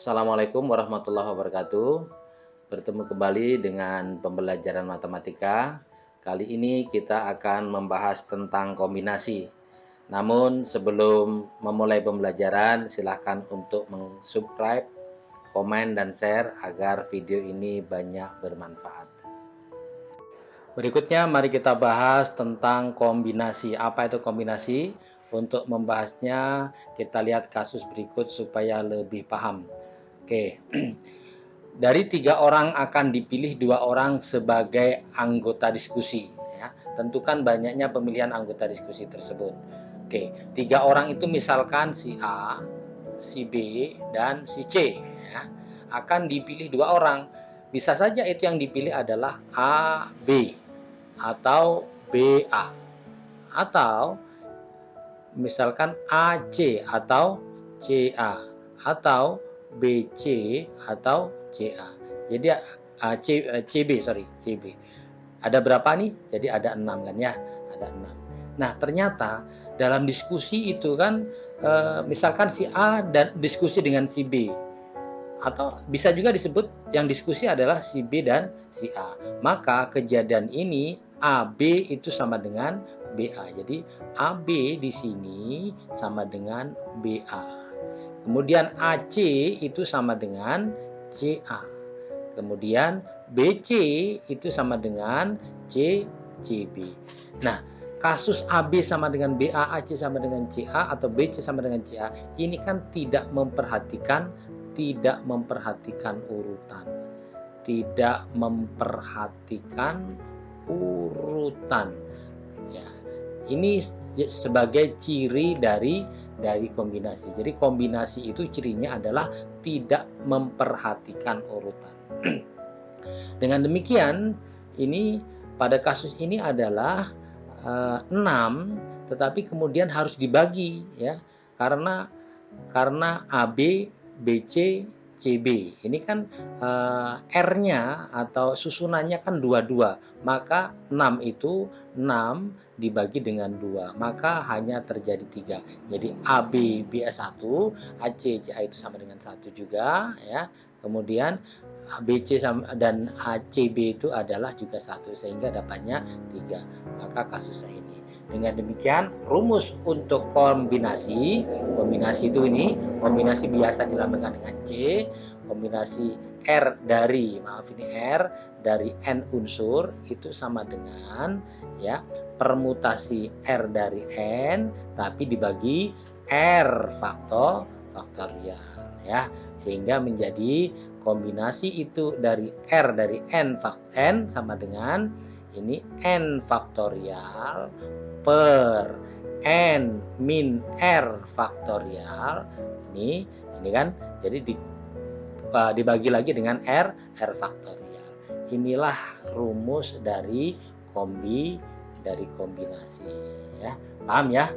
Assalamualaikum warahmatullahi wabarakatuh. Bertemu kembali dengan pembelajaran matematika. Kali ini kita akan membahas tentang kombinasi. Namun sebelum memulai pembelajaran, silahkan untuk subscribe, komen, dan share agar video ini banyak bermanfaat. Berikutnya mari kita bahas tentang kombinasi. Apa itu kombinasi? Untuk membahasnya kita lihat kasus berikut supaya lebih paham. Oke. Dari 3 orang akan dipilih 2 orang sebagai anggota diskusi. Ya. Tentukan banyaknya pemilihan anggota diskusi tersebut. Oke, 3 orang itu misalkan si A, si B, dan si C. Ya. Akan dipilih 2 orang. Bisa saja itu yang dipilih adalah A, B, atau B, A. Atau misalkan AC atau CA. Atau BC atau CA. Jadi CB. Ada berapa nih? Jadi ada 6 kan ya? Ada 6. Nah, ternyata dalam diskusi itu kan misalkan si A dan diskusi dengan si B. Atau bisa juga disebut yang diskusi adalah si B dan si A. Maka kejadian ini AB itu sama dengan BA. Jadi AB di sini sama dengan BA. Kemudian AC itu sama dengan CA. Kemudian BC itu sama dengan CB. Nah, kasus AB sama dengan BA, AC sama dengan CA, atau BC sama dengan CA, ini kan tidak memperhatikan urutan. Tidak memperhatikan urutan. Ya. Ini sebagai ciri dari kombinasi. Jadi kombinasi itu cirinya adalah tidak memperhatikan urutan. Dengan demikian, ini pada kasus ini adalah 6, tetapi kemudian harus dibagi ya. Karena AB, BC, CB. Ini kan R-nya atau susunannya kan 22. Maka 6 itu 6 dibagi dengan 2. Maka hanya terjadi 3. Jadi AB, BA1, AC, CA itu sama dengan 1 juga ya. Kemudian BC dan ACB itu adalah juga 1 sehingga dapatnya 3. Maka kasusnya ini. Dengan demikian rumus untuk kombinasi itu ini kombinasi biasa dilambangkan dengan C, kombinasi R dari N unsur itu sama dengan ya permutasi R dari N tapi dibagi R faktorial ya, sehingga menjadi kombinasi itu dari R dari N sama dengan ini N faktorial per N min R faktorial. Ini kan jadi dibagi lagi dengan R faktorial. Inilah rumus dari kombinasi ya. Paham ya?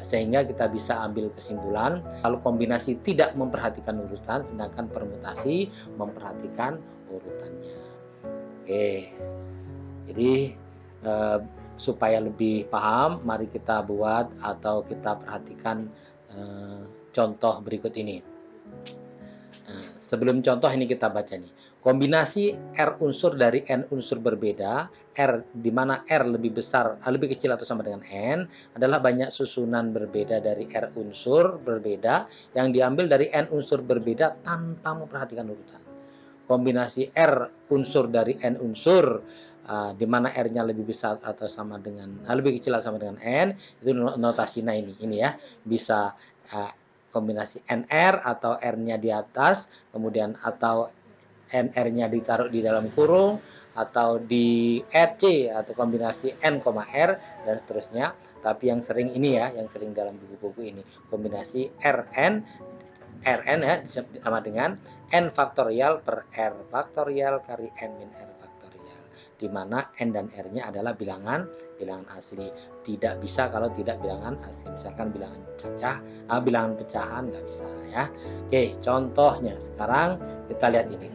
Sehingga kita bisa ambil kesimpulan kalau kombinasi tidak memperhatikan urutan sedangkan permutasi memperhatikan urutannya. Oke. Jadi supaya lebih paham, mari kita buat atau kita perhatikan contoh berikut ini. Sebelum contoh ini kita baca nih. Kombinasi R unsur dari N unsur berbeda, R di mana R lebih kecil atau sama dengan N, adalah banyak susunan berbeda dari R unsur berbeda yang diambil dari N unsur berbeda tanpa memperhatikan urutan. Kombinasi R unsur dari N unsur di mana R-nya lebih besar atau sama dengan lebih kecil atau sama dengan N, itu notasinya ini ya. Bisa kombinasi NR atau R-nya di atas, kemudian atau NR-nya ditaruh di dalam kurung, atau di RC atau kombinasi N, R dan seterusnya. Tapi yang sering ini ya, yang sering dalam buku-buku ini kombinasi RN ya sama dengan N faktorial per R faktorial kali N min R faktorial, di mana N dan R-nya adalah bilangan asli. Tidak bisa kalau tidak bilangan asli. Misalkan bilangan pecahan nggak bisa ya. Oke, contohnya sekarang kita lihat ini.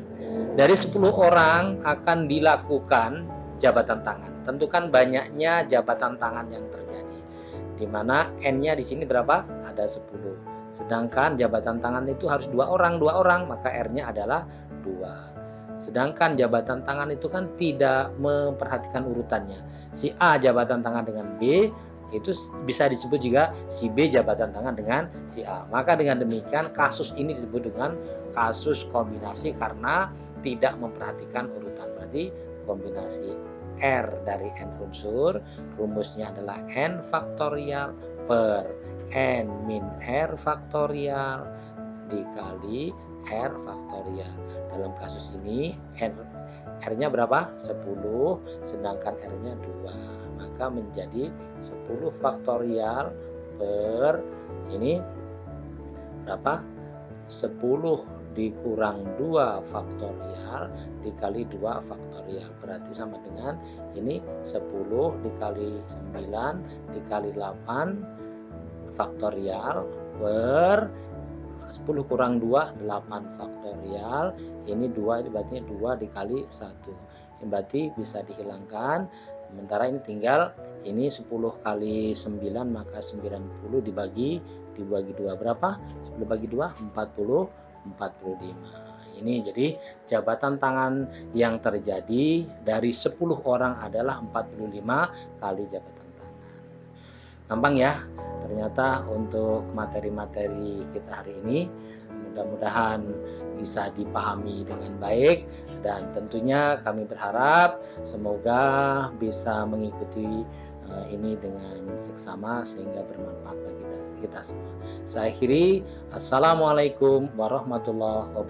Dari 10 orang akan dilakukan jabatan tangan. Tentukan banyaknya jabatan tangan yang terjadi. Di mana N-nya di sini berapa? Ada 10. Sedangkan jabatan tangan itu harus dua orang, maka R-nya adalah 2. Sedangkan jabatan tangan itu kan tidak memperhatikan urutannya. Si A jabatan tangan dengan B, itu bisa disebut juga si B jabatan tangan dengan si A. Maka dengan demikian kasus ini disebut dengan kasus kombinasi karena tidak memperhatikan urutan. Berarti kombinasi R dari N unsur, rumusnya adalah N faktorial per N min R faktorial dikali R faktorial. Dalam kasus ini R-nya berapa? 10, sedangkan R-nya 2. Maka menjadi 10 faktorial per ini berapa? 10 dikurang 2 faktorial dikali 2 faktorial. Berarti sama dengan ini 10 dikali 9 dikali 8 faktorial per 10 kurang 2, 8 faktorial. Ini 2, ini berarti 2 dikali 1. Ini berarti bisa dihilangkan. Sementara ini tinggal ini 10 kali 9, maka 90 dibagi 2 berapa? 10 bagi 2, 45. Ini jadi jabatan tangan yang terjadi dari 10 orang adalah 45 kali jabatan tangan. Gampang ya ternyata untuk materi-materi kita hari ini. Mudah-mudahan bisa dipahami dengan baik, dan tentunya kami berharap semoga bisa mengikuti ini dengan seksama sehingga bermanfaat bagi kita semua. Saya akhiri, assalamualaikum warahmatullahi wabarakatuh.